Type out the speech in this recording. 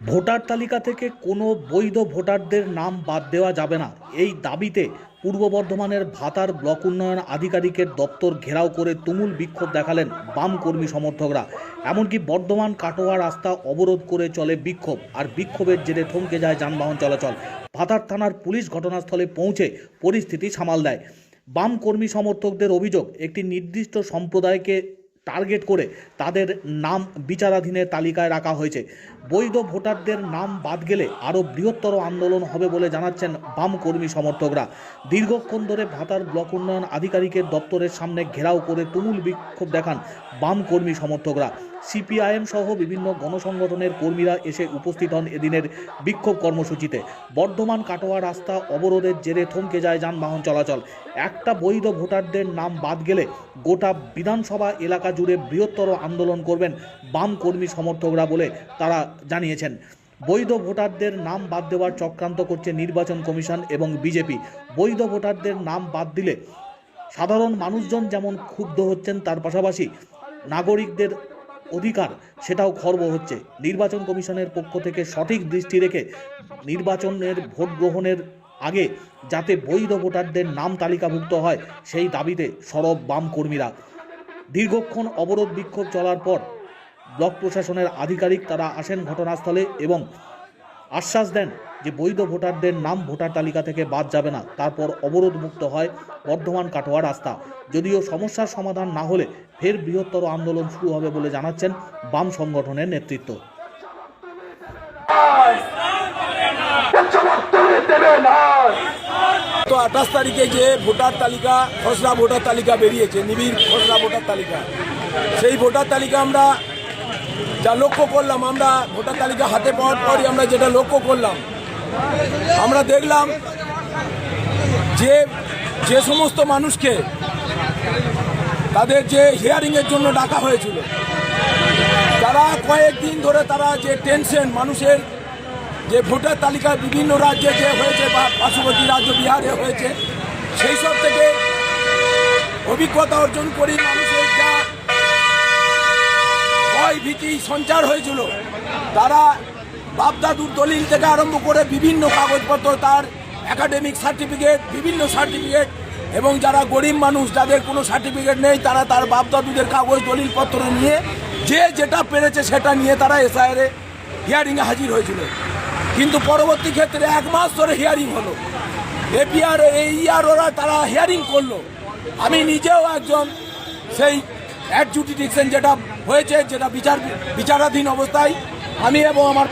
Voter তালিকা থেকে কোনো বৈধ ভোটারদের নাম বাদ দেওয়া যাবে না, এই দাবিতে পূর্ব বর্ধমানের ভাতার ব্লক উন্নয়ন আধিকারিকের দপ্তর ঘেরাও করে তুমুল বিক্ষোভ দেখালেন বাম কর্মী সমর্থকরা। এমনকি বর্ধমান কাটোয়া রাস্তা অবরোধ করে চলে বিক্ষোভ, আর বিক্ষোভের জেরে থমকে যায় যানবাহন চলাচল। ভাতার থানার পুলিশ ঘটনাস্থলে পৌঁছে পরিস্থিতি সামাল দেয়। বাম কর্মী সমর্থকদের অভিযোগ, একটি নির্দিষ্ট সম্প্রদায়কে টার্গেট করে তাদের নাম বিচারাধীনের তালিকায় রাখা হয়েছে। বৈধ ভোটারদের নাম বাদ গেলে আরও বৃহত্তর আন্দোলন হবে বলে জানাচ্ছেন বাম কর্মী সমর্থকরা। দীর্ঘক্ষণ ধরে ভাতার ব্লক উন্নয়ন আধিকারিকের দপ্তরের সামনে ঘেরাও করে তুমুল বিক্ষোভ দেখান বাম কর্মী সমর্থকরা। সিপিআইএম সহ বিভিন্ন গণসংগঠনের কর্মীরা এসে উপস্থিত হন এদিনের বিক্ষোভ কর্মসূচিতে। বর্ধমান কাটোয়া রাস্তা অবরোধের জেরে থমকে যায় যানবাহন চলাচল। একটা বৈধ ভোটারদের নাম বাদ গেলে গোটা বিধানসভা এলাকা জুড়ে বৃহত্তর আন্দোলন করবেন বাম কর্মী সমর্থকরা বলে তারা জানিয়েছেন। বৈধ ভোটারদের নাম বাদ দেওয়ার চক্রান্ত করছে নির্বাচন কমিশন এবং বিজেপি। বৈধ ভোটারদের নাম বাদ দিলে সাধারণ মানুষজন যেমন ক্ষুব্ধ হচ্ছেন, তার পাশাপাশি নাগরিকদের অধিকার সেটাও খর্ব হচ্ছে। নির্বাচন কমিশনের পক্ষ থেকে সঠিক দৃষ্টি রেখে নির্বাচনের ভোট গ্রহণের আগে যাতে বৈধ ভোটারদের নাম তালিকাভুক্ত হয়, সেই দাবিতে সরব বাম কর্মীরা। দীর্ঘক্ষণ অবরোধ বিক্ষোভ চলার পর ব্লক প্রশাসনের আধিকারিক তারা আসেন ঘটনাস্থলে এবং আশ্বাস দেন যে বৈধ ভোটারদের নাম ভোটার তালিকা থেকে বাদ যাবে না। তারপর অবরোধ মুক্ত হয় বর্ধমান কাটোয়া রাস্তা। যদিও সমস্যার সমাধান না হলে ফের বৃহত্তর আন্দোলন শুরু হবে বলে জানাচ্ছেন বাম সংগঠনের নেতৃত্ব। তো 28 তারিখে যে ভোটার তালিকা, খসড়া ভোটার তালিকা বেরিয়েছে, নিবিড় খসড়া ভোটার তালিকা, সেই ভোটার তালিকা আমরা যা লক্ষ্য করলাম, আমরা ভোটার তালিকা হাতে পাওয়ার পরই আমরা যেটা লক্ষ্য করলাম, আমরা দেখলাম যে সমস্ত মানুষকে তাদের যে হিয়ারিংয়ের জন্য ডাকা হয়েছিল, তারা কয়েকদিন ধরে তারা যে টেনশন, মানুষের যে ভোটার তালিকা বিভিন্ন রাজ্যে যে হয়েছে বা পার্শ্ববর্তী রাজ্য বিহারে হয়েছে, সেই সব থেকে অভিজ্ঞতা অর্জন করি মানুষের যা ভয় ভীতি সঞ্চার হয়েছিল, তারা বাপদাদুর দলিল থেকে আরম্ভ করে বিভিন্ন কাগজপত্র, তার একাডেমিক সার্টিফিকেট, বিভিন্ন সার্টিফিকেট, এবং যারা গরিব মানুষ যাদের কোনো সার্টিফিকেট নেই, তারা তার বাপদাদুদের কাগজ দলিলপত্র নিয়ে যে যেটা পেরেছে সেটা নিয়ে তারা এসআইআর হিয়ারিংয়ে হাজির হয়েছিল। কিন্তু পরবর্তী ক্ষেত্রে 1 মাস ধরে হিয়ারিং হলো, এপিআর এইআরওরা তারা হিয়ারিং করলো। আমি নিজেও একজন সেই অ্যাডজুডিকেশন যেটা হয়েছে, যেটা বিচারাধীন অবস্থায়, আমি এবং আমার